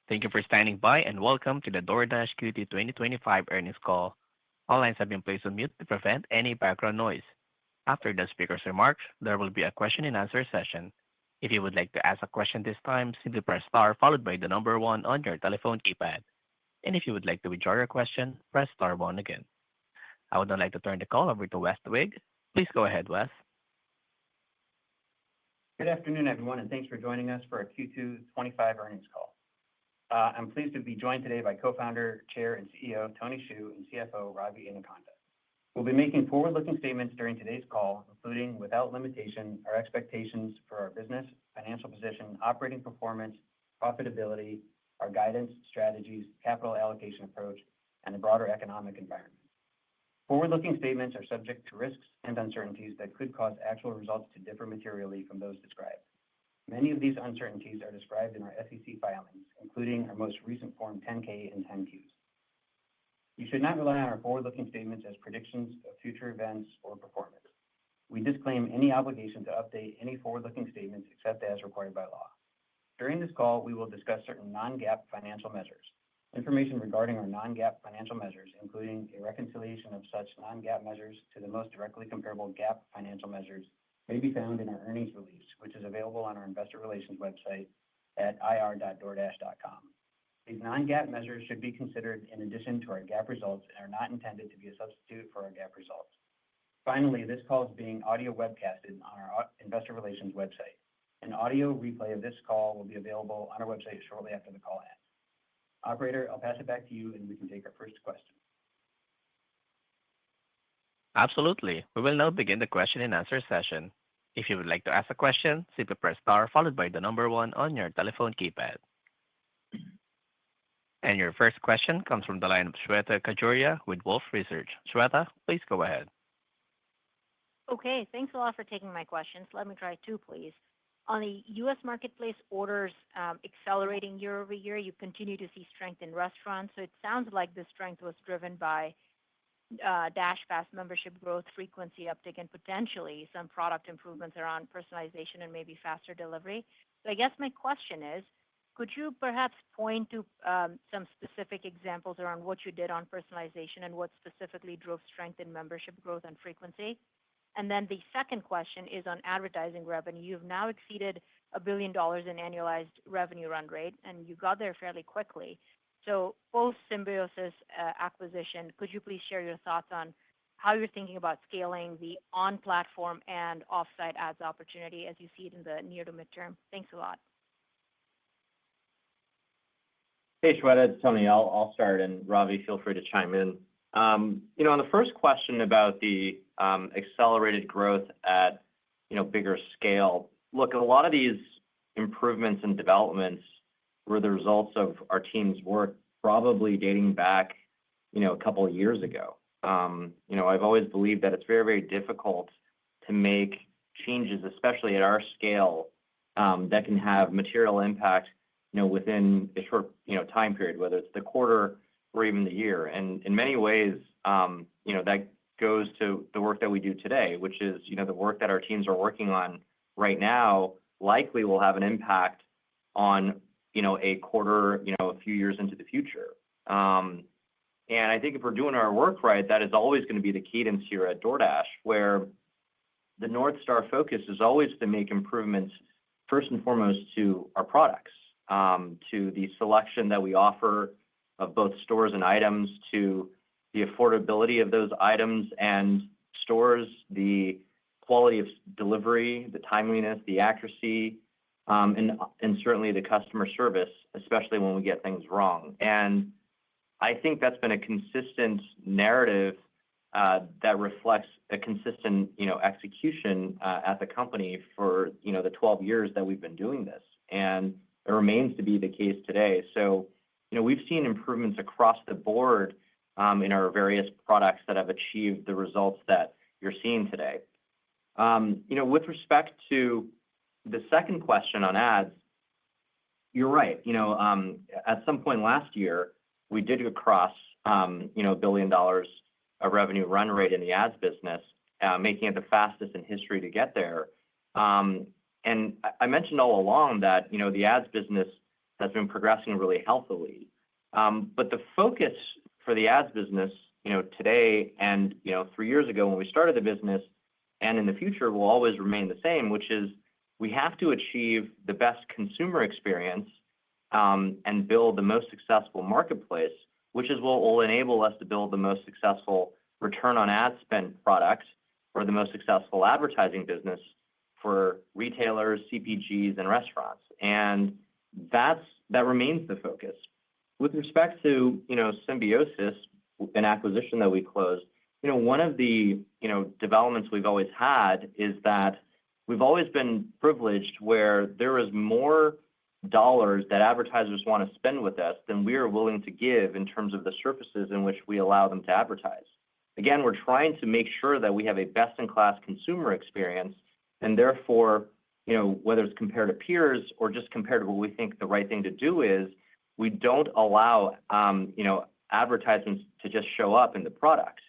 Thank you for standing by and welcome to the DoorDash Q2 2025 earnings call. All lines have been placed on mute to prevent any background noise. After the speaker's remarks, there will be a question and answer session. If you would like to ask a question this time, simply press star followed by the number one on your telephone keypad. And if you would like to withdraw your question, press star one again. I would now like to turn the call over to Wes Twigg. Please go ahead, Wes. Good afternoon, everyone, and thanks for joining us for our Q2 2025 earnings call. I'm pleased to be joined today by Co-founder, Chair, and CEO Tony Xu and CFO Ravi Inukonda. We'll be making forward-looking statements during today's call, including, without limitation, our expectations for our business, financial position, operating performance, profitability, our guidance, strategies, capital allocation approach, and the broader economic environment. Forward-looking statements are subject to risks and uncertainties that could cause actual results to differ materially from those described. Many of these uncertainties are described in our SEC filings, including our most recent Form 10-K and 10-Qs. You should not rely on our forward-looking statements as predictions of future events or performance. We disclaim any obligation to update any forward-looking statements except as required by law. During this call, we will discuss certain non-GAAP financial measures. Information regarding our non-GAAP financial measures, including a reconciliation of such non-GAAP measures to the most directly comparable GAAP financial measures, may be found in our earnings release, which is available on our investor relations website at ir.doordash.com. These non-GAAP measures should be considered in addition to our GAAP results and are not intended to be a substitute for our GAAP results. Finally, this call is being audio webcasted on our investor relations website. An audio replay of this call will be available on our website shortly after the call ends. Operator, I'll pass it back to you and we can take our first question. Absolutely. We will now begin the question and answer session. If you would like to ask a question, simply press star followed by the number one on your telephone keypad. And your first question comes from the line of Shweta Khajuria with Wolfe Research. Shweta, please go ahead. Okay, thanks a lot for taking my questions. Let me try two, please. On the U.S. marketplace orders accelerating year over year, you continue to see strength in restaurants. So it sounds like this strength was driven by DashPass membership growth, frequency uptick, and potentially some product improvements around personalization and maybe faster delivery. So I guess my question is, could you perhaps point to some specific examples around what you did on personalization and what specifically drove strength in membership growth and frequency? And then the second question is on advertising revenue. You've now exceeded $1 billion in annualized revenue run rate, and you got there fairly quickly. So post-Symbiosis acquisition, could you please share your thoughts on how you're thinking about scaling the on-platform and off-site ads opportunity as you see it in the near to midterm? Thanks a lot. Hey, Shweta, it's Tony. I'll start, and Ravi, feel free to chime in. On the first question about the accelerated growth at bigger scale, look, a lot of these improvements and developments were the results of our team's work, probably dating back a couple of years ago. I've always believed that it's very, very difficult to make changes, especially at our scale, that can have material impact within a short time period, whether it's the quarter or even the year. And in many ways, that goes to the work that we do today, which is the work that our teams are working on right now likely will have an impact on a quarter, a few years into the future. And I think if we're doing our work right, that is always going to be the cadence here at DoorDash, where the North Star focus is always to make improvements first and foremost to our products, to the selection that we offer of both stores and items, to the affordability of those items and stores, the quality of delivery, the timeliness, the accuracy, and certainly the customer service, especially when we get things wrong. And I think that's been a consistent narrative that reflects a consistent, execution at the company for the 12 years that we've been doing this, and it remains to be the case today. So, we've seen improvements across the board in our various products that have achieved the results that you're seeing today. With respect to the second question on ads, you're right. At some point last year, we did cross $1 billion of revenue run rate in the ads business, making it the fastest in history to get there. And I mentioned all along that the ads business that's been progressing really healthily. But the focus for the ads business, today and 3 years ago when we started the business, and in the future will always remain the same, which is we have to achieve the best consumer experience and build the most successful marketplace, which is what will enable us to build the most successful return on ad spend product or the most successful advertising business for retailers, CPGs, and restaurants. And that remains the focus. With respect to Symbiosis, an acquisition that we closed, one of the developments we've always had is that we've always been privileged where there is more dollars that advertisers want to spend with us than we are willing to give in terms of the surfaces in which we allow them to advertise. Again, we're trying to make sure that we have a best-in-class consumer experience, and therefore, whether it's compared to peers or just compared to what we think the right thing to do is, we don't allow advertisements to just show up in the product.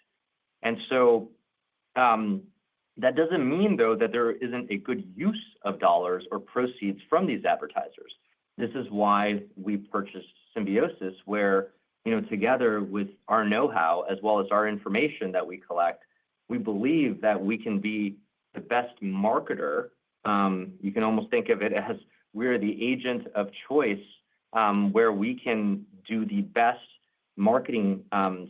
And so that doesn't mean, though, that there isn't a good use of dollars or proceeds from these advertisers. This is why we purchased Symbiosis, where, together with our know-how as well as our information that we collect, we believe that we can be the best marketer. You can almost think of it as we're the agent of choice, where we can do the best marketing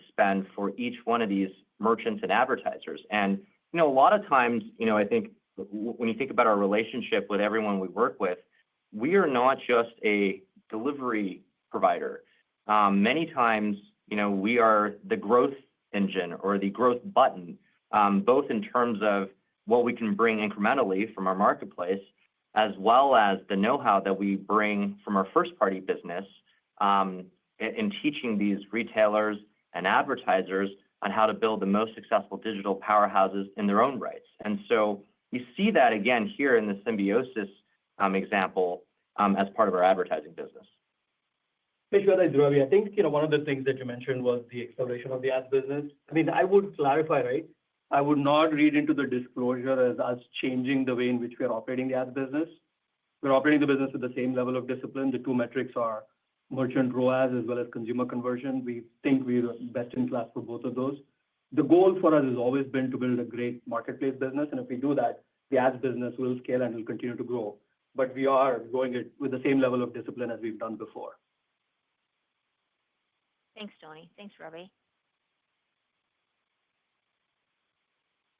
spend for each one of these merchants and advertisers. And a lot of times, I think when you think about our relationship with everyone we work with, we are not just a delivery provider. Many times, we are the growth engine or the growth button, both in terms of what we can bring incrementally from our marketplace, as well as the know-how that we bring from our first-party business in teaching these retailers and advertisers on how to build the most successful digital powerhouses in their own rights. And so you see that again here in the Symbiosis example as part of our advertising business. Hey, Shweta, Ravi, I think one of the things that you mentioned was the acceleration of the ads business. I mean, I would clarify, right? I would not read into the disclosure as us changing the way in which we are operating the ads business. We're operating the business with the same level of discipline. The two metrics are merchant ROAS as well as consumer conversion. We think we're best in class for both of those. The goal for us has always been to build a great marketplace business. And if we do that, the ads business will scale and will continue to grow. But we are going it with the same level of discipline as we've done before. Thanks, Tony. Thanks, Ravi.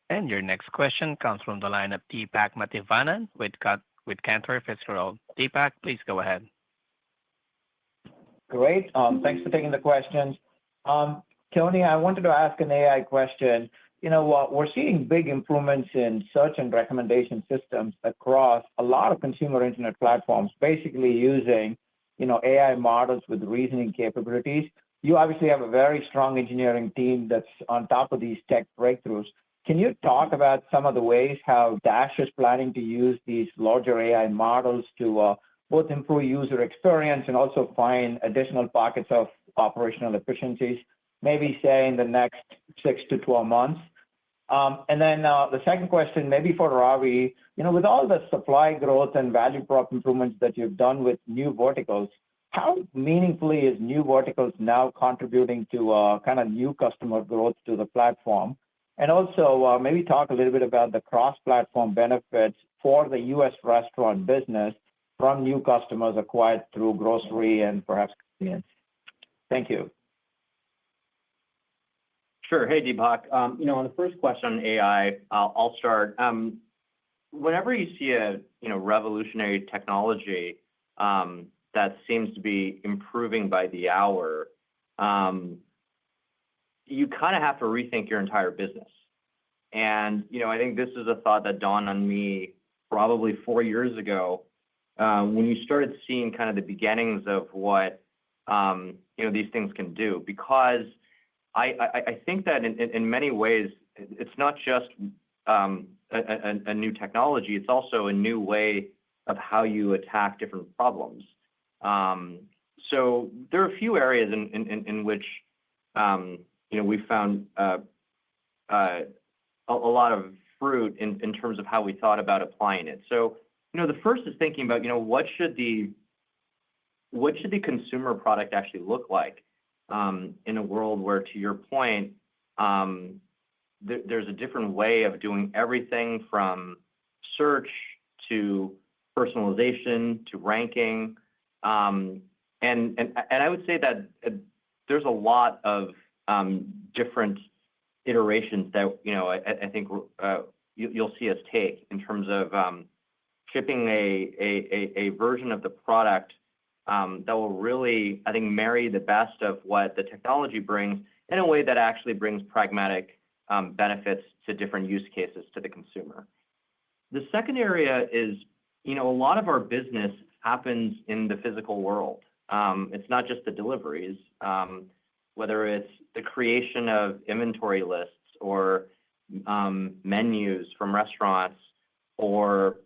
And your next question comes from the line of Deepak Mathivanan with Cantor Fitzgerald. Deepak, please go ahead. Great. Thanks for taking the questions. Tony, I wanted to ask an AI question. We're seeing big improvements in search and recommendation systems across a lot of consumer internet platforms, basically using, AI models with reasoning capabilities. You obviously have a very strong engineering team that's on top of these tech breakthroughs. Can you talk about some of the ways how Dash is planning to use these larger AI models to both improve user experience and also find additional pockets of operational efficiencies, maybe say in the next 6 to 12 months? And then the second question, maybe for Ravi, with all the supply growth and value prop improvements that you've done with new verticals, how meaningfully is new verticals now contributing to kind of new customer growth to the platform? And also maybe talk a little bit about the cross-platform benefits for the U.S. restaurant business from new customers acquired through grocery and perhaps convenience. Thank you. Sure. Hey, Deepak. On the first question on AI, I'll start. Whenever you see a revolutionary technology that seems to be improving by the hour, you kind of have to rethink your entire business. And I think this is a thought that dawned on me probably 4 years ago when you started seeing kind of the beginnings of what these things can do. Because I think that in many ways, it's not just a new technology, it's also a new way of how you attack different problems. So there are a few areas in which we found a lot of fruit in terms of how we thought about applying it. So the first is thinking about what should the what should the consumer product actually look like in a world where, to your point, there's a different way of doing everything from search to personalization to ranking. And I would say that there's a lot of different iterations that I think you'll see us take in terms of shipping a version of the product that will really, I think, marry the best of what the technology brings in a way that actually brings pragmatic benefits to different use cases to the consumer. The second area is, a lot of our business happens in the physical world. It's not just the deliveries, whether it's the creation of inventory lists or menus from restaurants, or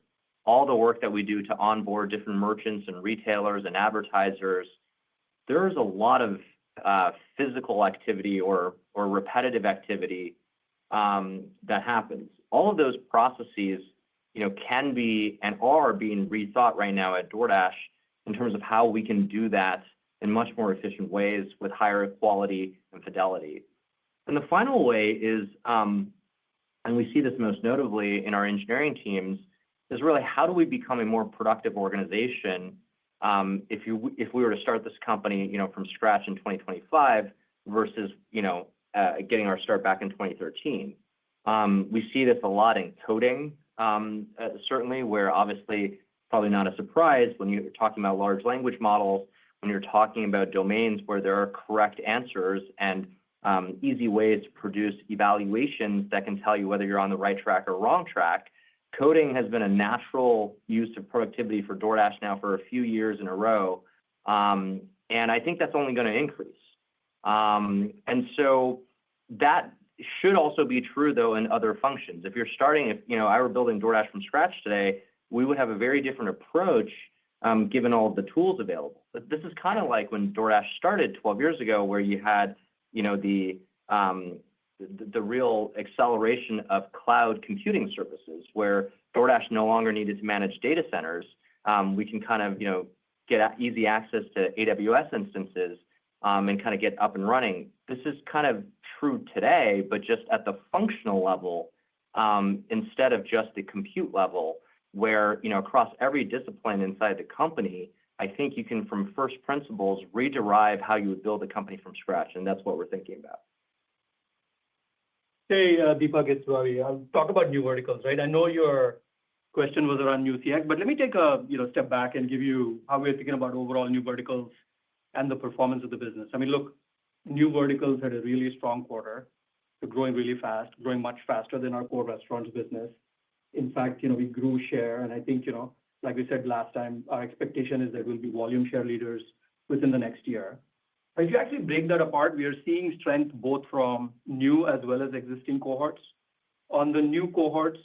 all the work that we do to onboard different merchants and retailers and advertisers. There's a lot of physical activity or repetitive activity that happens. All of those processes, can be and are being rethought right now at DoorDash in terms of how we can do that in much more efficient ways with higher quality and fidelity. And the final way is, and we see this most notably in our engineering teams, is really how do we become a more productive organization if we were to start this company, from scratch in 2025 versus, getting our start back in 2013. We see this a lot in coding, certainly, where obviously probably not a surprise when you're talking about large language models, when you're talking about domains where there are correct answers and easy ways to produce evaluations that can tell you whether you're on the right track or wrong track. Coding has been a natural use of productivity for DoorDash now for a few years in a row. And I think that's only going to increase. And so that should also be true, though, in other functions. If I were building DoorDash from scratch today, we would have a very different approach given all of the tools available. But this is kind of like when DoorDash started 12 years ago, where you had, the real acceleration of cloud computing services, where DoorDash no longer needed to manage data centers. We can kind of, get easy access to AWS instances and kind of get up and running. This is kind of true today, but just at the functional level instead of just the compute level, where, across every discipline inside the company, I think you can, from first principles, rederive how you would build a company from scratch. And that's what we're thinking about. Hey, Deepak, it's Ravi. I'll talk about new verticals, right? I know your question was around new CX, but let me take a step back and give you how we're thinking about overall new verticals and the performance of the business. I mean, look, new verticals had a really strong quarter. They're growing really fast, growing much faster than our core restaurants business. In fact, we grew share, and I think, like we said last time, our expectation is that we'll be volume share leaders within the next year. But if you actually break that apart, we are seeing strength both from new as well as existing cohorts. On the new cohorts,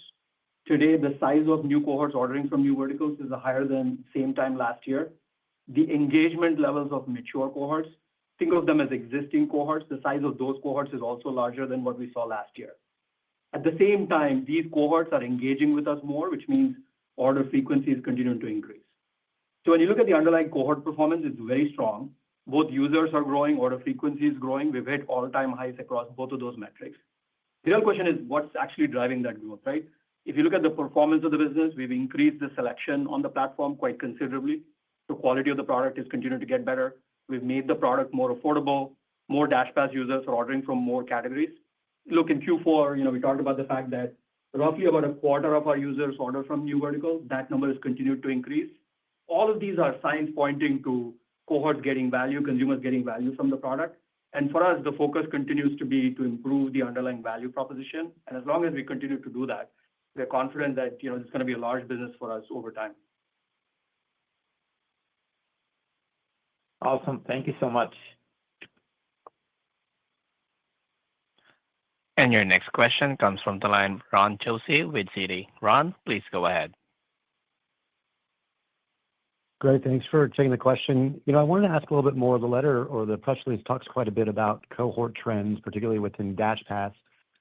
today, the size of new cohorts ordering from new verticals is higher than same time last year. The engagement levels of mature cohorts, think of them as existing cohorts. The size of those cohorts is also larger than what we saw last year. At the same time, these cohorts are engaging with us more, which means order frequency is continuing to increase. So when you look at the underlying cohort performance, it's very strong. Both users are growing, order frequency is growing. We've hit all-time highs across both of those metrics. The real question is, what's actually driving that growth, right? If you look at the performance of the business, we've increased the selection on the platform quite considerably. The quality of the product is continuing to get better. We've made the product more affordable. More DashPass users are ordering from more categories. Look, in Q4, we talked about the fact that roughly about a quarter of our users order from new verticals. That number has continued to increase. All of these are signs pointing to cohorts getting value, consumers getting value from the product. And for us, the focus continues to be to improve the underlying value proposition. And as long as we continue to do that, we're confident that it's going to be a large business for us over time. Awesome. Thank you so much. And your next question comes from the line, Ron Josey with Citi. Ron, please go ahead. Great. Thanks for taking the question. I wanted to ask a little bit more. The letter or the press release talks quite a bit about cohort trends, particularly within DashPass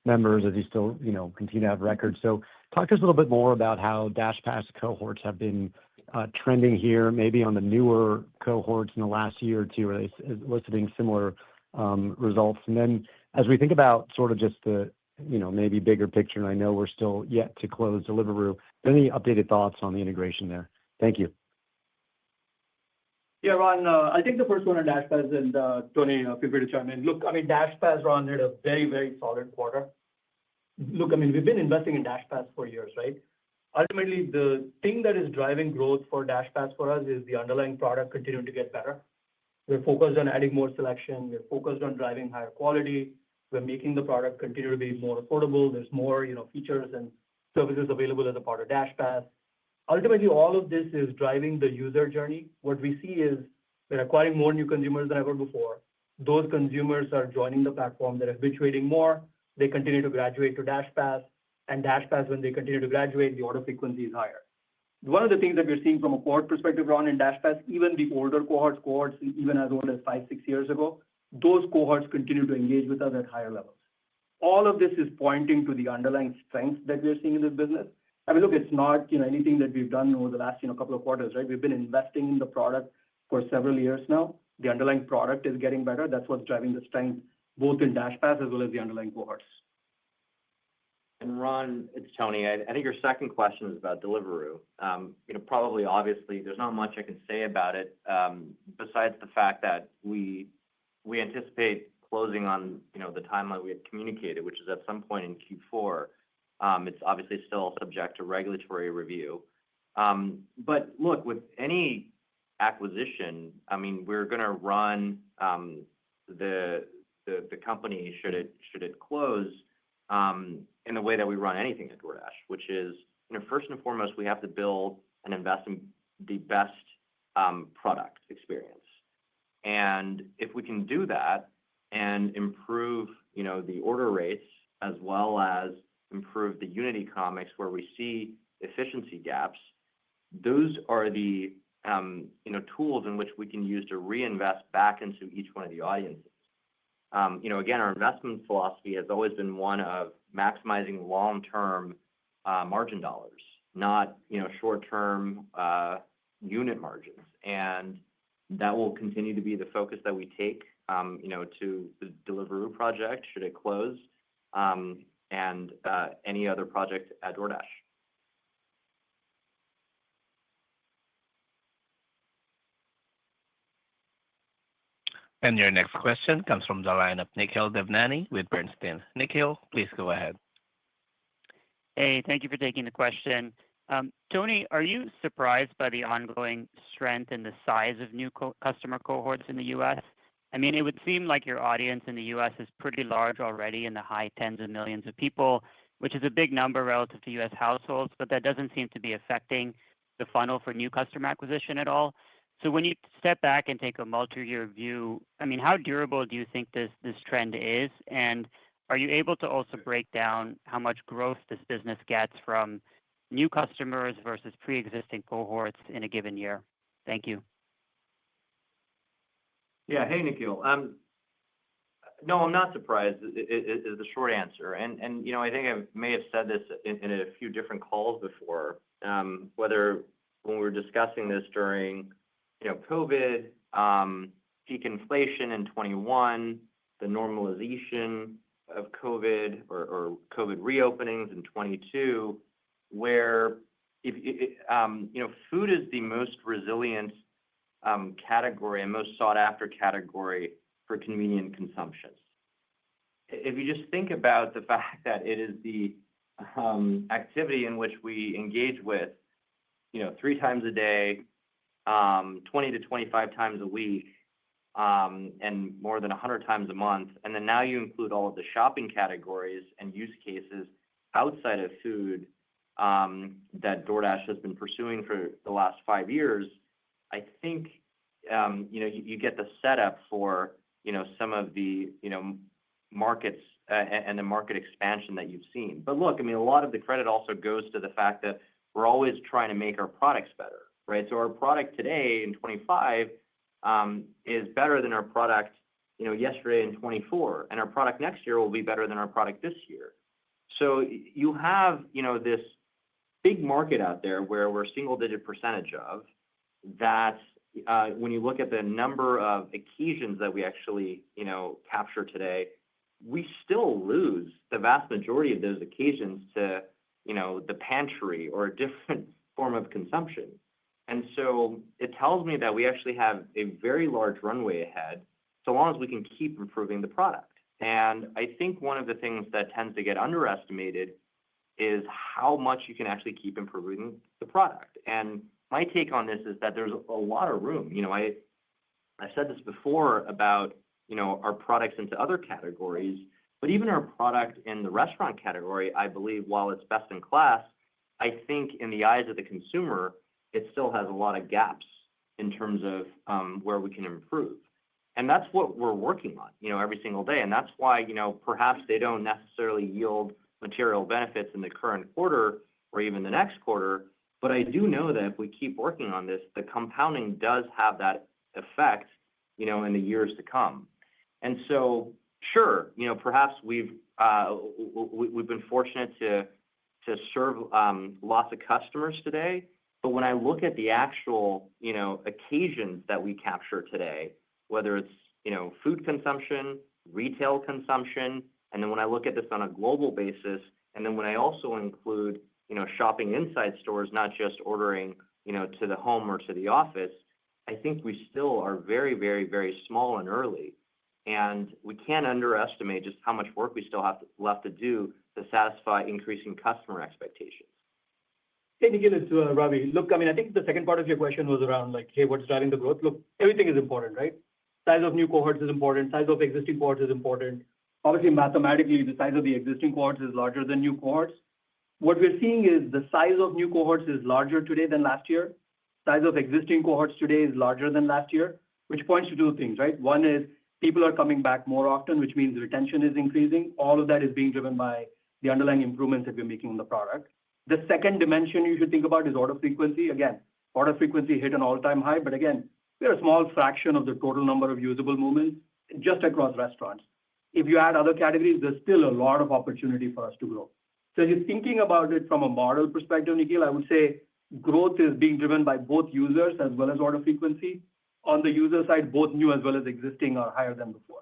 members, as you still, continue to have records. So talk to us a little bit more about how DashPass cohorts have been trending here, maybe on the newer cohorts in the last year or two? Are they eliciting similar results? And then as we think about sort of just the maybe bigger picture, and I know we're still yet to close Deliveroo, any updated thoughts on the integration there? Thank you. Yeah, Ron, I think the first one on DashPass, and Tony, feel free to chime in. Look, I mean, DashPass, Ron, had a very, very solid quarter. Look, I mean, we've been investing in DashPass for years, right? Ultimately, the thing that is driving growth for DashPass for us is the underlying product continuing to get better. We're focused on adding more selection. We're focused on driving higher quality. We're making the product continue to be more affordable. There's more features and services available as a part of DashPass. Ultimately, all of this is driving the user journey. What we see is we're acquiring more new consumers than ever before. Those consumers are joining the platform. They're habituating more. They continue to graduate to DashPass. And DashPass, when they continue to graduate, the order frequency is higher. One of the things that we're seeing from a cohort perspective, Ron, in DashPass, even the older cohorts, even as old as 5-6 years ago, those cohorts continue to engage with us at higher levels. All of this is pointing to the underlying strength that we're seeing in this business. I mean, look, it's not anything that we've done over the last couple of quarters, right? We've been investing in the product for several years now. The underlying product is getting better. That's what's driving the strength, both in DashPass as well as the underlying cohorts. And Ron, it's Tony. I think your second question is about Deliveroo. Probably, obviously, there's not much I can say about it besides the fact that we anticipate closing on the timeline we had communicated, which is at some point in Q4. It's obviously still subject to regulatory review. But look, with any acquisition, I mean, we're going to run the company should it close in the way that we run anything at DoorDash, which is first and foremost, we have to build and invest in the best product experience. And if we can do that and improve the order rates as well as improve the unit economics where we see efficiency gaps, those are the tools in which we can use to reinvest back into each one of the audiences. Again, our investment philosophy has always been one of maximizing long-term margin dollars, not short-term unit margins. And that will continue to be the focus that we take to the Deliveroo project should it close and any other project at DoorDash. And your next question comes from the line of Nikhil Devnani with Bernstein. Nikhil, please go ahead. Hey, thank you for taking the question. Tony, are you surprised by the ongoing strength in the size of new customer cohorts in the U.S.? I mean, it would seem like your audience in the U.S. is pretty large already in the high tens of millions of people, which is a big number relative to U.S. households, but that doesn't seem to be affecting the funnel for new customer acquisition at all. So when you step back and take a multi-year view, I mean, how durable do you think this trend is? And are you able to also break down how much growth this business gets from new customers versus pre-existing cohorts in a given year? Thank you. Yeah. Hey, Nikhil. No, I'm not surprised is the short answer. And I think I may have said this in a few different calls before, whether when we were discussing this during COVID, peak inflation in 21, the normalization of COVID or COVID reopenings in 22, where food is the most resilient category and most sought after category for convenient consumption. If you just think about the fact that it is the activity in which we engage with 3 times a day, 20 to 25 times a week, and more than 100 times a month. And then now you include all of the shopping categories and use cases outside of food that DoorDash has been pursuing for the last 5 years. I think you get the setup for some of the markets and the market expansion that you've seen. But look, I mean, a lot of the credit also goes to the fact that we're always trying to make our products better, right? So our product today in 25 is better than our product yesterday in 24, and our product next year will be better than our product this year. So you have this big market out there where we're single-digit percentage of that. When you look at the number of occasions that we actually, capture today, we still lose the vast majority of those occasions to, the pantry or a different form of consumption. And so it tells me that we actually have a very large runway ahead, so long as we can keep improving the product. And I think one of the things that tends to get underestimated is how much you can actually keep improving the product. And my take on this is that there's a lot of room. I said this before about, our products into other categories, but even our product in the restaurant category, I believe, while it's best in class, I think in the eyes of the consumer, it still has a lot of gaps in terms of where we can improve. And that's what we're working on, every single day. And that's why, perhaps they don't necessarily yield material benefits in the current quarter or even the next quarter. But I do know that if we keep working on this, the compounding does have that effect, in the years to come. And so, sure, perhaps we've been fortunate to serve lots of customers today. But when I look at the actual, occasions that we capture today, whether it's, food consumption, retail consumption, and then when I look at this on a global basis, and then when I also include, shopping inside stores, not just ordering, to the home or to the office, I think we still are very, very, very small and early. And we can't underestimate just how much work we still have left to do to satisfy increasing customer expectations. Hey, Nikhil, it's Ravi. Look, I think the second part of your question was around hey, what's driving the growth? Look, everything is important, right? Size of new cohorts is important. Size of existing cohorts is important. Obviously, mathematically, the size of the existing cohorts is larger than new cohorts. What we're seeing is the size of new cohorts is larger today than last year. Size of existing cohorts today is larger than last year, which points to two things, right? One is people are coming back more often, which means retention is increasing. All of that is being driven by the underlying improvements that we're making in the product. The second dimension you should think about is order frequency. Again, order frequency hit an all-time high, but again, we're a small fraction of the total number of usable movements just across restaurants. If you add other categories, there's still a lot of opportunity for us to grow. So as you're thinking about it from a model perspective, Nikhil, I would say growth is being driven by both users as well as order frequency. On the user side, both new as well as existing are higher than before.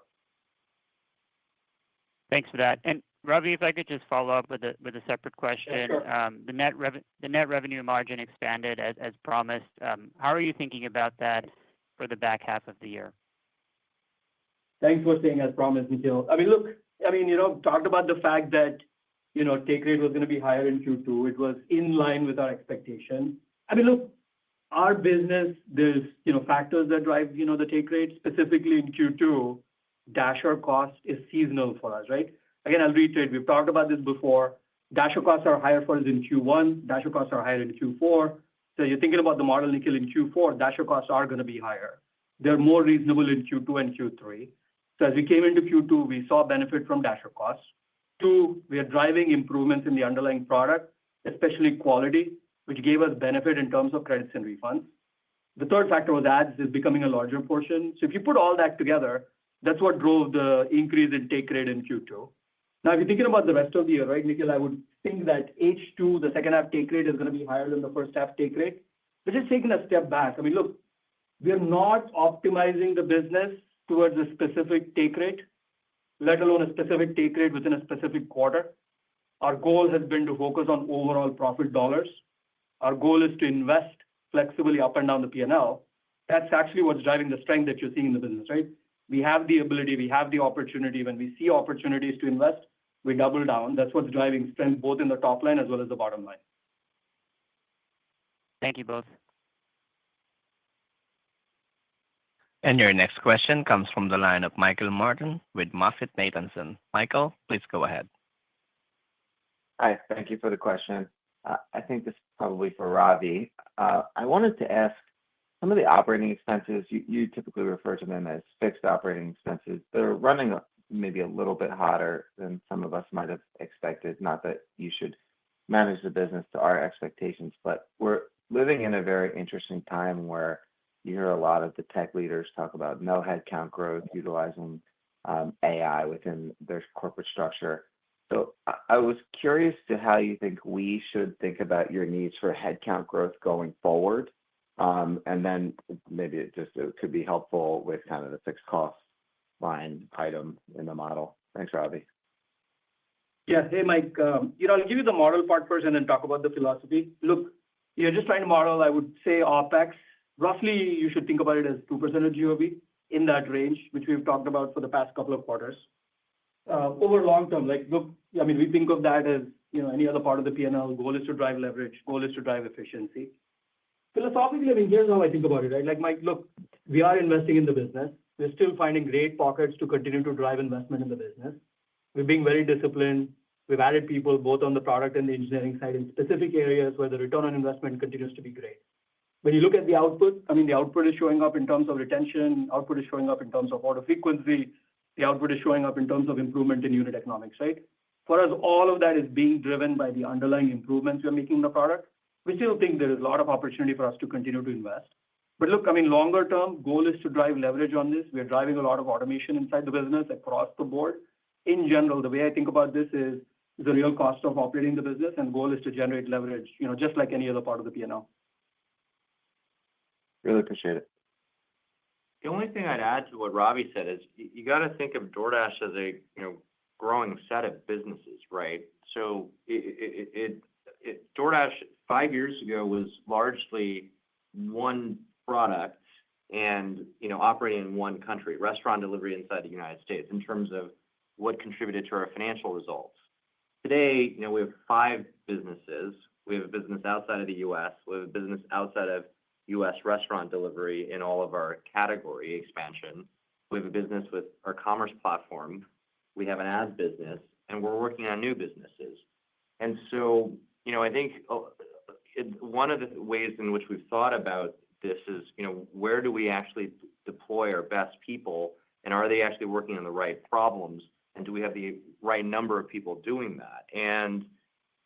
Thanks for that. And Ravi, if I could just follow up with a separate question. Sure. The net revenue margin expanded as promised. How are you thinking about that for the back half of the year? Thanks for saying as promised, Nikhil. Talked about the fact that, take rate was going to be higher in Q2. It was in line with our expectation. Our business, there's, factors that drive, the take rate. Specifically in Q2, Dasher cost is seasonal for us, right? Again, I'll reiterate, we've talked about this before. Dasher costs are higher for us in Q1. Dasher costs are higher in Q4. So you're thinking about the model, Nikhil, in Q4, Dasher costs are going to be higher. They're more reasonable in Q2 and Q3. So as we came into Q2, we saw benefit from Dasher costs. Two, we are driving improvements in the underlying product, especially quality, which gave us benefit in terms of credits and refunds. The third factor was ads is becoming a larger portion. So if you put all that together, that's what drove the increase in take rate in Q2. Now, if you're thinking about the rest of the year, right, Nikhil, I would think that H2, the second half take rate is going to be higher than the first half take rate. We're just taking a step back. Look, we're not optimizing the business towards a specific take rate, let alone a specific take rate within a specific quarter. Our goal has been to focus on overall profit dollars. Our goal is to invest flexibly up and down the P&L. That's actually what's driving the strength that you're seeing in the business, right? We have the ability, we have the opportunity. When we see opportunities to invest, we double down. That's what's driving strength both in the top line as well as the bottom line. Thank you both. And your next question comes from the line of Michael Martin with MoffettNathanson. Michael, please go ahead. Hi, thank you for the question. I think this is probably for Ravi. I wanted to ask some of the operating expenses, you typically refer to them as fixed operating expenses. They're running maybe a little bit hotter than some of us might have expected. Not that you should manage the business to our expectations, but we're living in a very interesting time where you hear a lot of the tech leaders talk about no headcount growth, utilizing AI within their corporate structure. So I was curious to how you think we should think about your needs for headcount growth going forward. And then maybe it could be helpful with kind of the fixed cost line item in the model. Thanks, Ravi. Yeah. Hey, Mike. I'll give you the model part first and then talk about the philosophy. Look, you're just trying to model, I would say, OpEx. Roughly, you should think about it as 2% of GOV in that range, which we've talked about for the past couple of quarters. Over long term, look, I mean, we think of that as any other part of the P&L. Goal is to drive leverage. Goal is to drive efficiency. Philosophically, I mean, here's how I think about it, right? Like, Mike, look, we are investing in the business. We're still finding great pockets to continue to drive investment in the business. We're being very disciplined. We've added people both on the product and the engineering side in specific areas where the return on investment continues to be great. When you look at the output, I mean, the output is showing up in terms of retention. Output is showing up in terms of order frequency. The output is showing up in terms of improvement in unit economics, right? For us, all of that is being driven by the underlying improvements we're making in the product. We still think there is a lot of opportunity for us to continue to invest. But look, I mean, longer term, goal is to drive leverage on this. We're driving a lot of automation inside the business across the board. In general, the way I think about this is the real cost of operating the business, and goal is to generate leverage, just like any other part of the P&L. Really appreciate it. The only thing I'd add to what Ravi said is you got to think of DoorDash as a growing set of businesses, right? So DoorDash 5 years ago was largely one product and operating in one country, restaurant delivery inside the United States in terms of what contributed to our financial results. Today, we have 5 businesses. We have a business outside of the U.S. We have a business outside of U.S. restaurant delivery in all of our category expansion. We have a business with our commerce platform. We have an ads business, and we're working on new businesses. And so, I think one of the ways in which we've thought about this is, where do we actually deploy our best people, and are they actually working on the right problems, and do we have the right number of people doing that? And,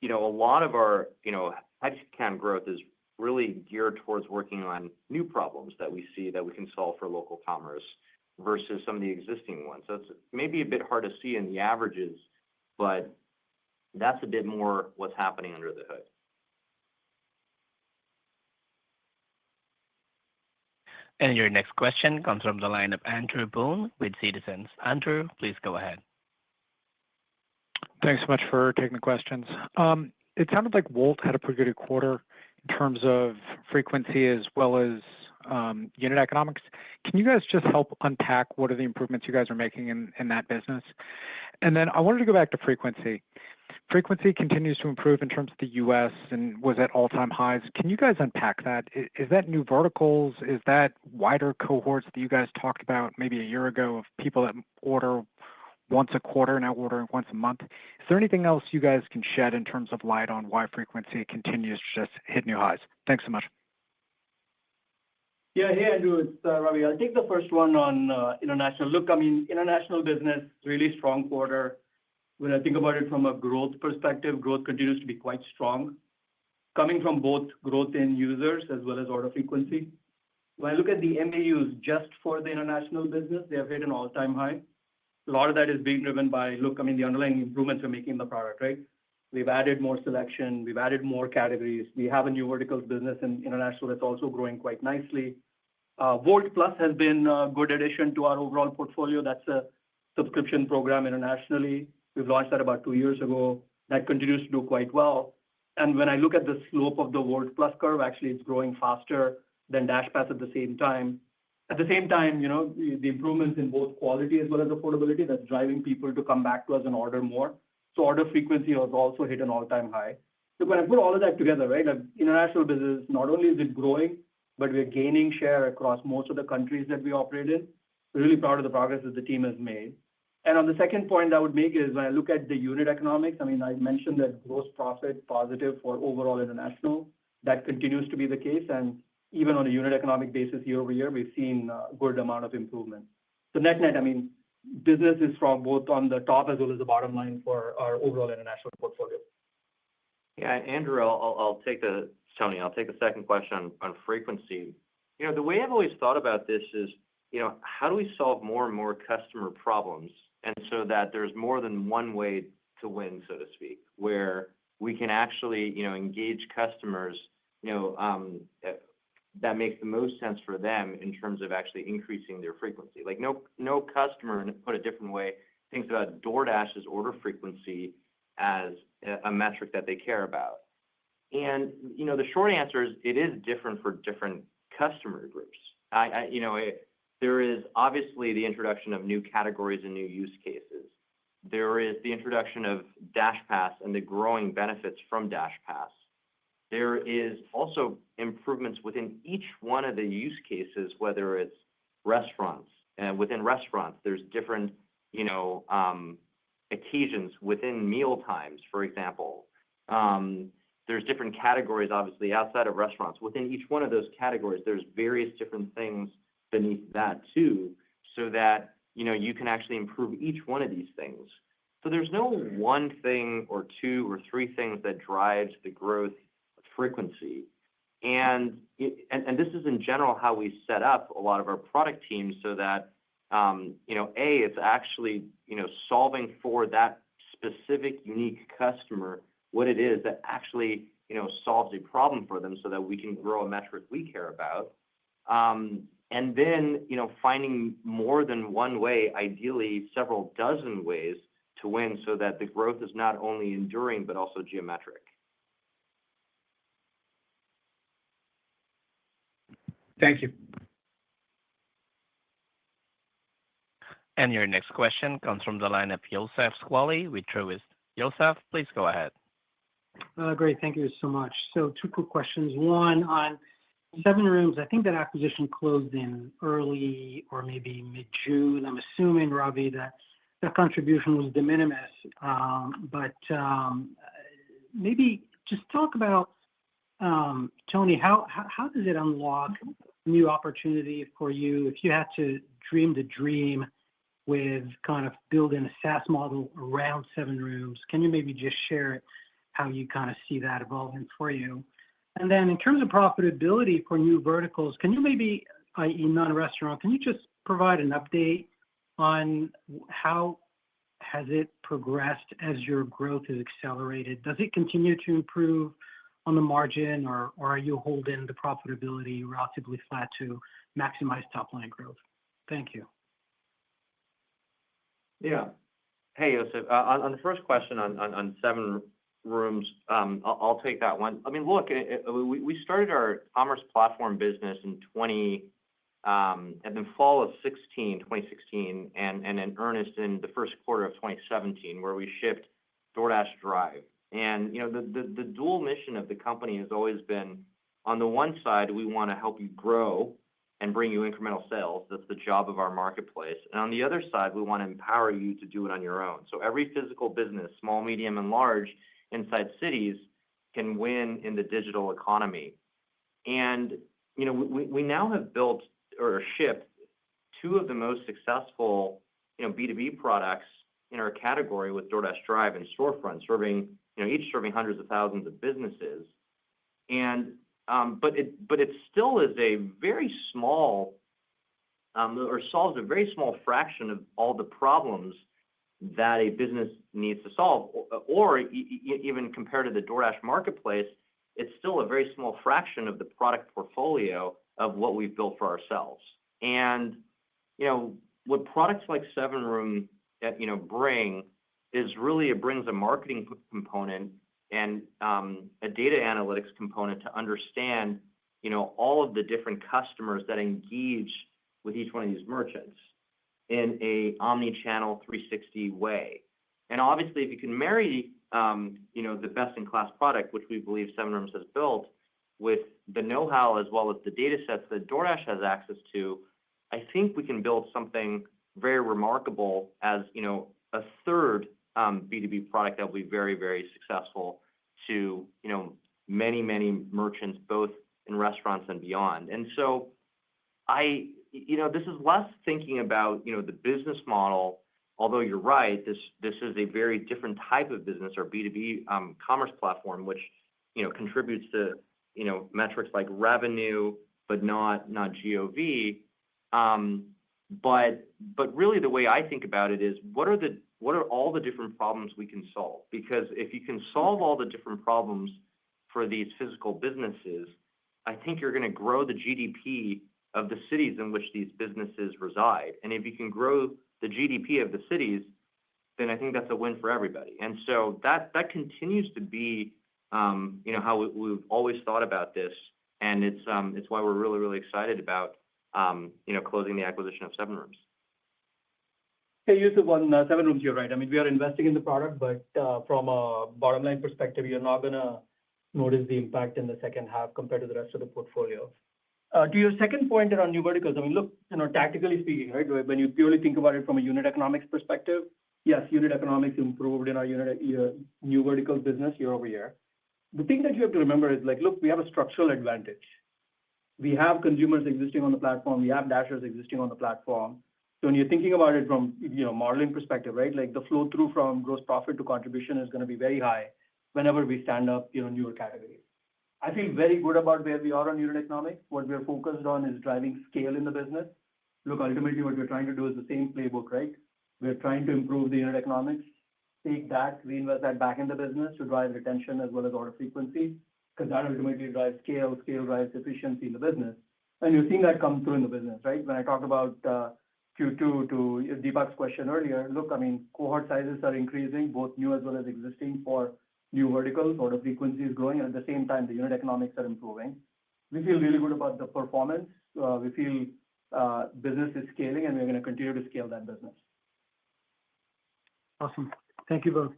a lot of our, headcount growth is really geared towards working on new problems that we see that we can solve for local commerce versus some of the existing ones. So it's maybe a bit hard to see in the averages, but that's a bit more what's happening under the hood. And your next question comes from the line of Andrew Boone with Citizens. Andrew, please go ahead. Thanks so much for taking the questions. It sounded like Wolt had a pretty good quarter in terms of frequency as well as unit economics. Can you guys just help unpack what are the improvements you guys are making in that business? And then I wanted to go back to frequency. Frequency continues to improve in terms of the U.S. and was at all-time highs. Can you guys unpack that? Is that new verticals? Is that wider cohorts that you guys talked about maybe a year ago of people that order once a quarter, now ordering once a month? Is there anything else you guys can shed in terms of light on why frequency continues to just hit new highs? Thanks so much. Yeah, hey, Andrew, it's Ravi. I'll take the first one on international. Look, I mean, international business, really strong quarter. When I think about it from a growth perspective, growth continues to be quite strong, coming from both growth in users as well as order frequency. When I look at the MAUs just for the international business, they have hit an all-time high. A lot of that is being driven by, look, I mean, the underlying improvements we're making in the product, right? We've added more selection. We've added more categories. We have a new verticals business in international that's also growing quite nicely. Volt Plus has been a good addition to our overall portfolio. That's a subscription program internationally. We've launched that about 2 years ago. That continues to do quite well. And when I look at the slope of the Volt Plus curve, actually, it's growing faster than DashPass at the same time. At the same time, the improvements in both quality as well as affordability, that's driving people to come back to us and order more. So order frequency has also hit an all-time high. So when I put all of that together, right, like international business, not only is it growing, but we're gaining share across most of the countries that we operate in. We're really proud of the progress that the team has made. And on the second point I would make is when I look at the unit economics, I mean, I mentioned that gross profit positive for overall international. That continues to be the case. And even on a unit economic basis, year over year, we've seen a good amount of improvement. So net, I mean, business is strong both on the top as well as the bottom line for our overall international portfolio. Yeah, Andrew, I'll take the second question on frequency. The way I've always thought about this is, how do we solve more and more customer problems, and so that there's more than one way to win, so to speak, where we can actually, engage customers, that makes the most sense for them in terms of actually increasing their frequency. Like no customer, and put a different way, thinks about DoorDash's order frequency as a metric that they care about. And, the short answer is it is different for different customer groups. There is obviously the introduction of new categories and new use cases. There is the introduction of DashPass and the growing benefits from DashPass. There is also improvements within each one of the use cases, whether it's restaurants. And within restaurants, there's different, occasions within meal times, for example. There's different categories, obviously, outside of restaurants. Within each one of those categories, there's various different things beneath that too, so that, you can actually improve each one of these things. So there's no one thing or two or three things that drives the growth frequency. And this is in general how we set up a lot of our product teams so that, it's actually, solving for that specific unique customer what it is that actually, solves a problem for them so that we can grow a metric we care about. And then, finding more than one way, ideally several dozen ways to win so that the growth is not only enduring, but also geometric. Thank you. And your next question comes from the line of Youssef Squali with Truist. Youssef, please go ahead. Great. Thank you so much. So two quick questions. One on SevenRooms. I think that acquisition closed in early or maybe mid-June. I'm assuming, Ravi, that that contribution was de minimis. But maybe just talk about, Tony, how does it unlock new opportunity for you if you had to dream the dream with kind of building a SaaS model around SevenRooms? Can you maybe just share how you kind of see that evolving for you? And then in terms of profitability for new verticals, can you maybe, i.e. non-restaurant, can you just provide an update on how has it progressed as your growth is accelerated? Does it continue to improve on the margin, or are you holding the profitability relatively flat to maximize top-line growth? Thank you. Yeah. Hey, Youssef. On the first question on SevenRooms, I'll take that one. I mean, look, we started our commerce platform business in the fall of 2016, and in earnest in the first quarter of 2017, where we shipped DoorDash Drive. And the dual mission of the company has always been, on the one side, we want to help you grow and bring you incremental sales. That's the job of our marketplace. And on the other side, we want to empower you to do it on your own. So every physical business, small, medium, and large, inside cities can win in the digital economy. And we now have built or shipped two of the most successful B2B products in our category with DoorDash Drive and Storefront, each serving hundreds of thousands of businesses. And but it still is a very small or solves a very small fraction of all the problems that a business needs to solve, or even compared to the DoorDash marketplace, it's still a very small fraction of the product portfolio of what we've built for ourselves. And what products like SevenRooms bring is really it brings a marketing component and a data analytics component to understand all of the different customers that engage with each one of these merchants in a omni-channel 360 way. And obviously, if you can marry the best-in-class product, which we believe SevenRooms has built, with the know-how as well as the data sets that DoorDash has access to, I think we can build something very remarkable as a third B2B product that will be very, very successful to many, many merchants, both in restaurants and beyond. And so this is less thinking about the business model. Although you're right, this is a very different type of business or B2B commerce platform, which contributes to metrics like revenue, but not GOV. But really, the way I think about it is, what are all the different problems we can solve? Because if you can solve all the different problems for these physical businesses, I think you're going to grow the GDP of the cities in which these businesses reside. And if you can grow the GDP of the cities, then I think that's a win for everybody. And so that continues to be, how we've always thought about this, and it's why we're really, really excited about, closing the acquisition of SevenRooms. Hey, Yusuf, on SevenRooms, you're right. I mean, we are investing in the product, but from a bottom line perspective, you're not going to notice the impact in the second half compared to the rest of the portfolio. To your second point around new verticals, I mean, look, tactically speaking, right, when you purely think about it from a unit economics perspective, yes, unit economics improved in our new verticals business year over year. The thing that you have to remember is, look, we have a structural advantage. We have consumers existing on the platform. We have dashers existing on the platform. So when you're thinking about it from modeling perspective, right, the flow through from gross profit to contribution is going to be very high whenever we stand up newer categories. I feel very good about where we are on unit economics. What we are focused on is driving scale in the business. Look, ultimately, what we're trying to do is the same playbook, right? We're trying to improve the unit economics, take that, reinvest that back in the business to drive retention as well as order frequency, because that ultimately drives scale drives efficiency in the business. And you're seeing that come through in the business, right? When I talked about Q2 to Deepak's question earlier, look, I mean, cohort sizes are increasing, both new as well as existing for new verticals. Order frequency is growing, and at the same time, the unit economics are improving. We feel really good about the performance. We feel business is scaling, and we're going to continue to scale that business. Awesome. Thank you both.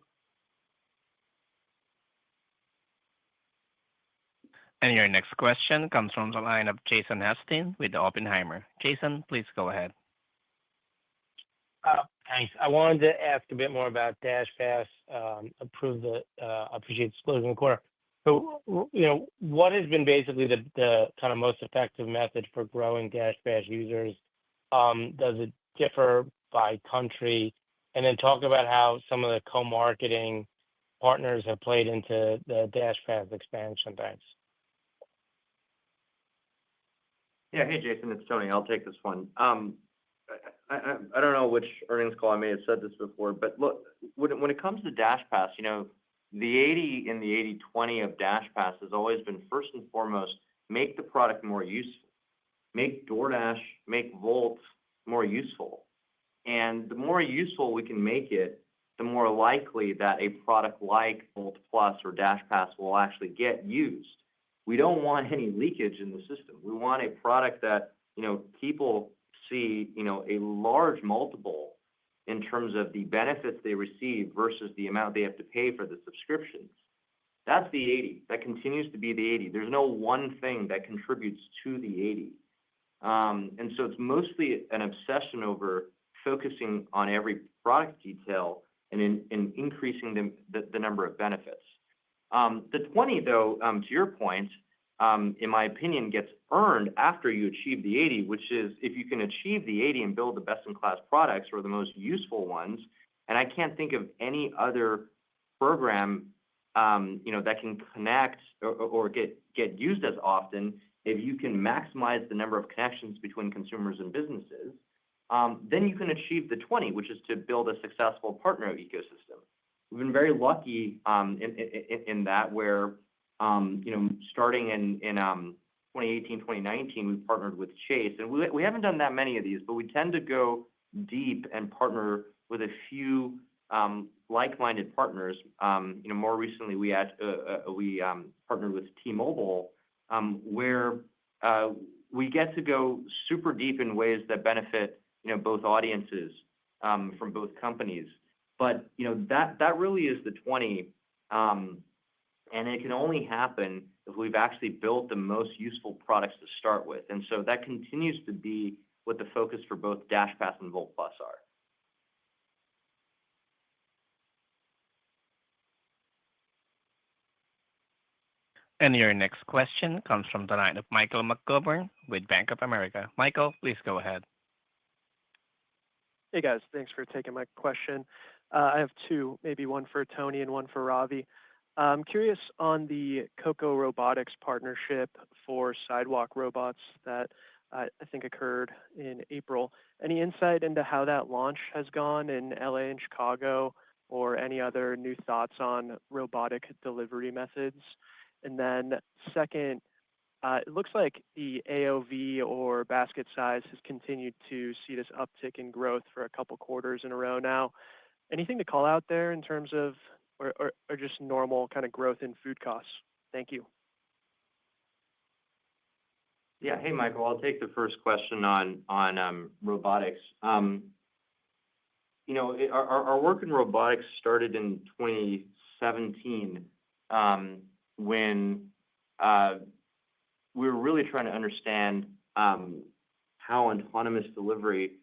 And your next question comes from the line of Jason Helfstein with Oppenheimer. Jason, please go ahead. Thanks. I wanted to ask a bit more about DashPass. Appreciate disclosing the quarter. So, what has been basically the kind of most effective method for growing DashPass users? Does it differ by country? And then talk about how some of the co-marketing partners have played into the DashPass expansion. Thanks. Yeah. Hey, Jason, it's Tony. I'll take this one. I don't know which earnings call I may have said this before, but look, when it comes to DashPass, the 80 and the 80/20 of DashPass has always been first and foremost, make the product more useful, make DoorDash, make Volt more useful. And the more useful we can make it, the more likely that a product like Volt Plus or DashPass will actually get used. We don't want any leakage in the system. We want a product that, people see, a large multiple in terms of the benefits they receive versus the amount they have to pay for the subscriptions. That's the 80. That continues to be the 80. There's no one thing that contributes to the 80. And so it's mostly an obsession over focusing on every product detail and in increasing the number of benefits. The 20, though, to your point, in my opinion, gets earned after you achieve the 80, which is if you can achieve the 80 and build the best-in-class products or the most useful ones. And I can't think of any other program, that can connect or get used as often. If you can maximize the number of connections between consumers and businesses, then you can achieve the 20, which is to build a successful partner ecosystem. We've been very lucky in that where, starting in 2018, 2019, we partnered with Chase. And we haven't done that many of these, but we tend to go deep and partner with a few like-minded partners. More recently, we partnered with T-Mobile, where we get to go super deep in ways that benefit, both audiences from both companies. But, that really is the 20. And it can only happen if we've actually built the most useful products to start with. And so that continues to be what the focus for both DashPass and Volt Plus are. And your next question comes from the line of Michael McGovern with Bank of America. Michael, please go ahead. Hey, guys. Thanks for taking my question. I have two, maybe one for Tony and one for Ravi. I'm curious on the Coco Robotics partnership for sidewalk robots that I think occurred in April. Any insight into how that launch has gone in LA and Chicago, or any other new thoughts on robotic delivery methods? And then second, it looks like the AOV or basket size has continued to see this uptick in growth for a couple quarters in a row now. Anything to call out there in terms of, or just normal kind of growth in food costs? Thank you. Yeah. Hey, Michael, I'll take the first question on robotics. Our work in robotics started in 2017 when we were really trying to understand how autonomous delivery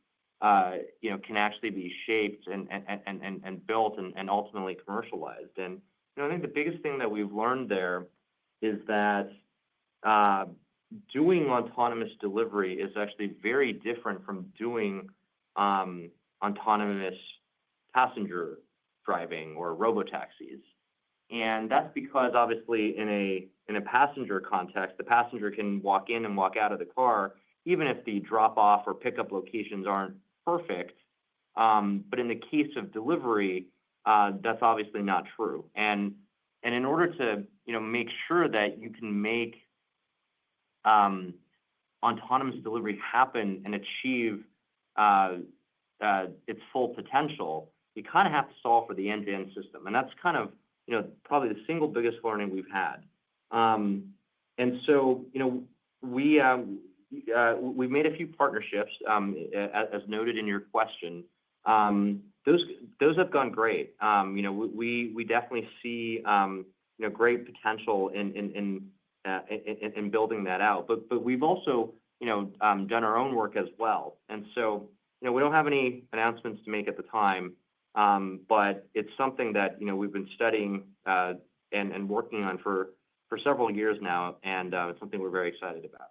can actually be shaped and built and ultimately commercialized. And I think the biggest thing that we've learned there is that doing autonomous delivery is actually very different from doing autonomous passenger driving or robotaxis. And that's because obviously in a passenger context, the passenger can walk in and walk out of the car, even if the drop-off or pickup locations aren't perfect. But in the case of delivery, that's obviously not true. And in order to make sure that you can make autonomous delivery happen and achieve its full potential, you kind of have to solve for the end-to-end system. And that's kind of probably the single biggest learning we've had. And so we've made a few partnerships, as noted in your question. Those have gone great. We definitely see great potential in building that out. But we've also done our own work as well. And so we don't have any announcements to make at the time, but it's something that we've been studying and working on for several years now, and it's something we're very excited about.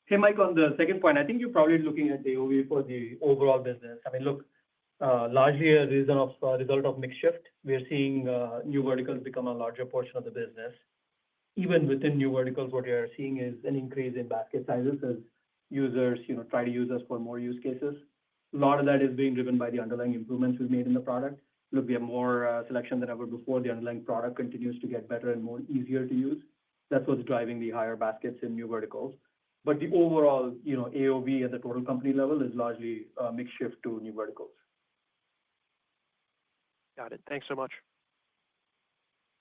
Hey, Mike, on the second point, I think you're probably looking at the AOV for the overall business. I mean, look, largely a result of mix shift. We're seeing new verticals become a larger portion of the business. Even within new verticals, what you're seeing is an increase in basket sizes as users try to use us for more use cases. A lot of that is being driven by the underlying improvements we've made in the product. Look, we have more selection than ever before. The underlying product continues to get better and more easier to use. That's what's driving the higher baskets in new verticals. But the overall, AOV at the total company level is largely a mix shift to new verticals. Got it. Thanks so much.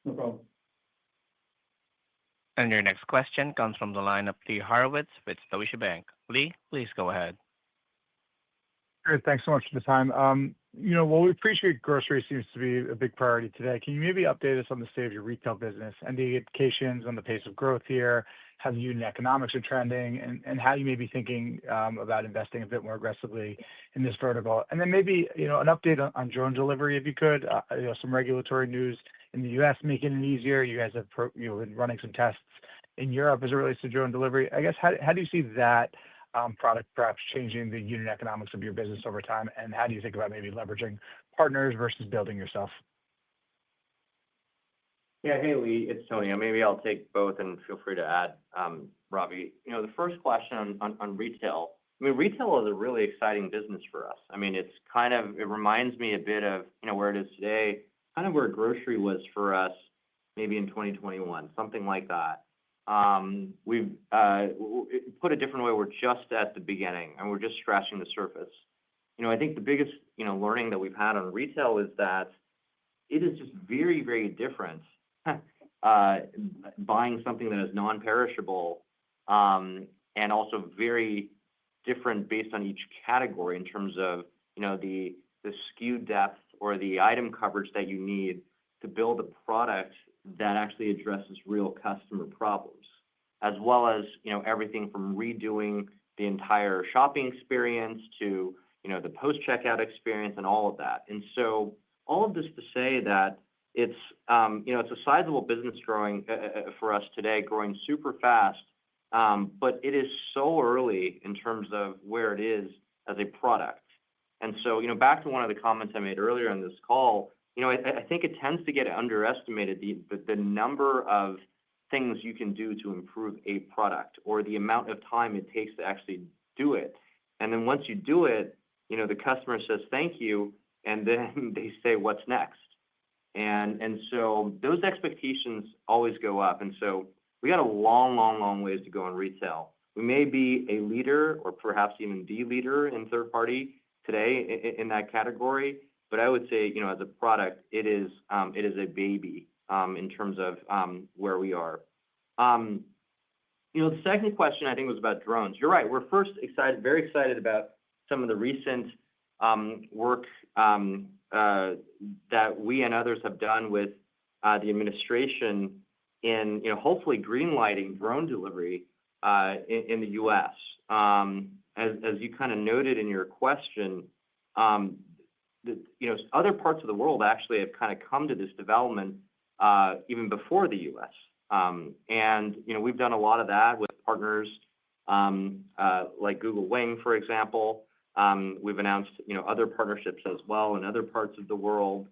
No problem. And your next question comes from the line of Lee Horowitz with Deutsche Bank. Lee, please go ahead. Great. Thanks so much for the time. Well, we appreciate grocery seems to be a big priority today. Can you maybe update us on the state of your retail business and the indications on the pace of growth here, how the unit economics are trending, and how you may be thinking about investing a bit more aggressively in this vertical? And then maybe an update on drone delivery, if you could. Some regulatory news in the U.S. making it easier. You guys have been running some tests in Europe as it relates to drone delivery. I guess, how do you see that product perhaps changing the unit economics of your business over time? And how do you think about maybe leveraging partners versus building yourself? Yeah. Hey, Lee, it's Tony. Maybe I'll take both and feel free to add, Ravi. The first question on retail. I mean, retail is a really exciting business for us. I mean, it reminds me a bit of where it is today, kind of where grocery was for us maybe in 2021, something like that. We've put a different way, we're just at the beginning and we're just scratching the surface. I think the biggest learning that we've had on retail is that it is just very, very different buying something that is non-perishable, and also very different based on each category in terms of the SKU depth or the item coverage that you need to build a product that actually addresses real customer problems, as well as everything from redoing the entire shopping experience to the post-checkout experience and all of that. And so all of this to say that it's a sizable business growing for us today, growing super fast, but it is so early in terms of where it is as a product. And so back to one of the comments I made earlier in this call, I think it tends to get underestimated, the number of things you can do to improve a product or the amount of time it takes to actually do it. And then once you do it, the customer says, thank you. And then they say, what's next? And so those expectations always go up. And so we got a long, long, long ways to go in retail. We may be a leader or perhaps even the leader in third party today in that category. But I would say, as a product, it is a baby in terms of where we are. The second question I think was about drones. You're right. We're very excited about some of the recent work that we and others have done with the administration in, hopefully greenlighting drone delivery in the U.S. As you kind of noted in your question, other parts of the world actually have kind of come to this development even before the U.S. And we've done a lot of that with partners like Google Wing, for example. We've announced other partnerships as well in other parts of the world,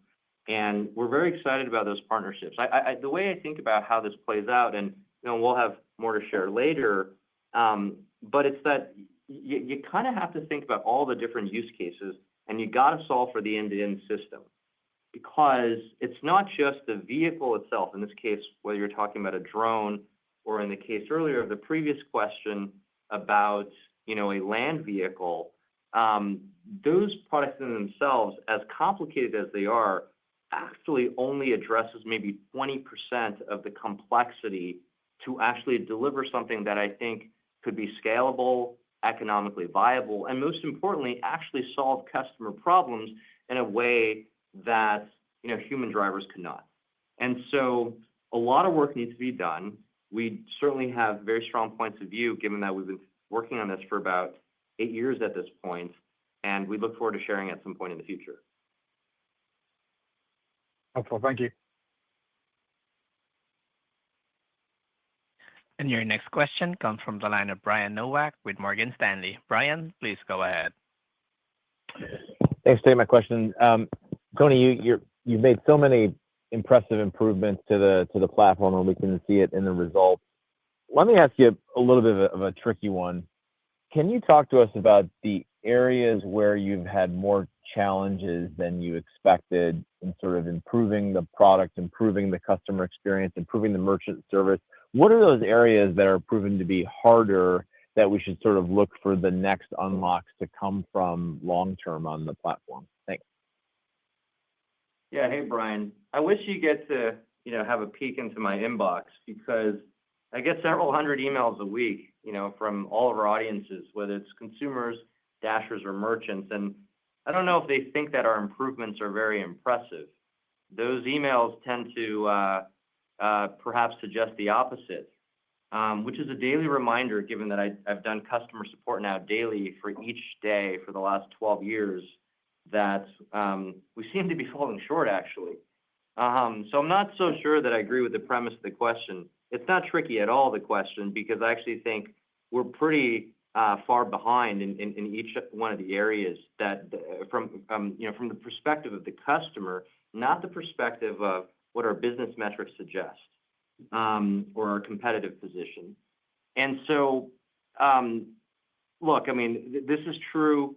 and we're very excited about those partnerships. The way I think about how this plays out, and we'll have more to share later, but it's that you kind of have to think about all the different use cases, and you got to solve for the end-to-end system, because it's not just the vehicle itself. In this case, whether you're talking about a drone or in the case earlier of the previous question about a land vehicle. Those products in themselves, as complicated as they are, actually only addresses maybe 20% of the complexity to actually deliver something that I think could be scalable, economically viable, and most importantly, actually solve customer problems in a way that human drivers cannot. And so a lot of work needs to be done. We certainly have very strong points of view, given that we've been working on this for about 8 years at this point, and we look forward to sharing at some point in the future. Helpful. Thank you. And your next question comes from the line of Brian Nowak with Morgan Stanley. Brian, please go ahead. Thanks for taking my question. Tony, you've made so many impressive improvements to the platform, and we can see it in the results. Let me ask you a little bit of a tricky one. Can you talk to us about the areas where you've had more challenges than you expected in sort of improving the product, improving the customer experience, improving the merchant service? What are those areas that are proven to be harder that we should sort of look for the next unlocks to come from long-term on the platform? Thanks. Yeah. Hey, Brian. I wish you get to, have a peek into my inbox, because I get several hundred emails a week, from all of our audiences, whether it's consumers, dashers, or merchants. And I don't know if they think that our improvements are very impressive. Those emails tend to perhaps suggest the opposite, which is a daily reminder, given that I've done customer support now daily for each day for the last 12 years, that we seem to be falling short, actually. So I'm not so sure that I agree with the premise of the question. It's not tricky at all, the question, because I actually think we're pretty far behind in each one of the areas that from the perspective of the customer, not the perspective of what our business metrics suggest, or our competitive position. And so, look, I mean, this is true.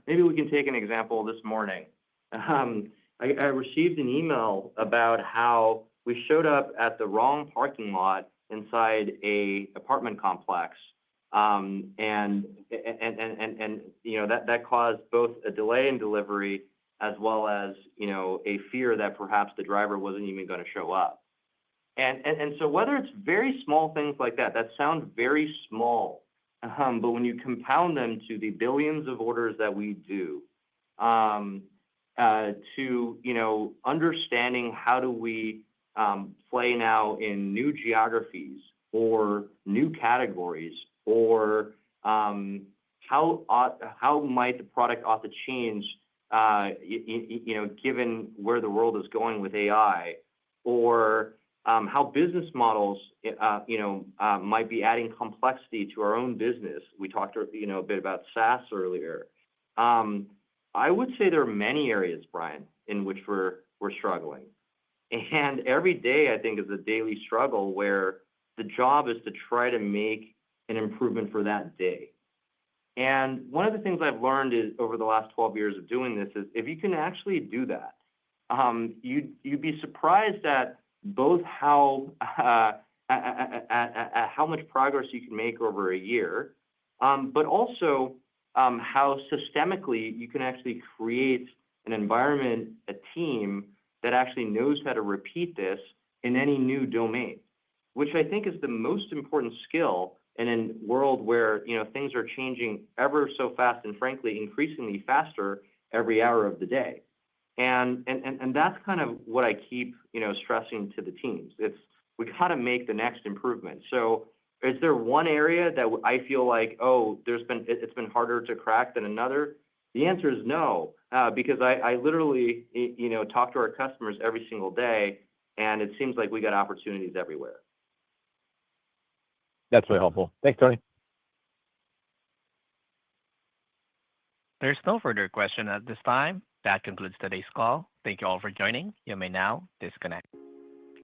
Maybe we can take an example this morning. I received an email about how we showed up at the wrong parking lot inside a apartment complex, and that caused both a delay in delivery as well as a fear that perhaps the driver wasn't even going to show up. And so whether it's very small things like that sound very small, but when you compound them to the billions of orders that we do, to understanding how do we play now in new geographies or new categories, or how might the product ought to change, given where the world is going with AI, or how business models, might be adding complexity to our own business. We talked, a bit about SaaS earlier. I would say there are many areas, Brian, in which we're struggling. And every day, I think, is a daily struggle where the job is to try to make an improvement for that day. And one of the things I've learned is over the last 12 years of doing this is if you can actually do that, you'd be surprised at both at how much progress you can make over a year, but also how systemically you can actually create an environment, a team that actually knows how to repeat this in any new domain, which I think is the most important skill in a world where things are changing ever so fast and frankly increasingly faster every hour of the day. And that's kind of what I keep stressing to the teams. We got to make the next improvement. So is there one area that I feel like, it's been harder to crack than another? The answer is no, because I literally talk to our customers every single day, and it seems like we got opportunities everywhere. That's really helpful. Thanks, Tony. There's no further question at this time. That concludes today's call. Thank you all for joining. You may now disconnect.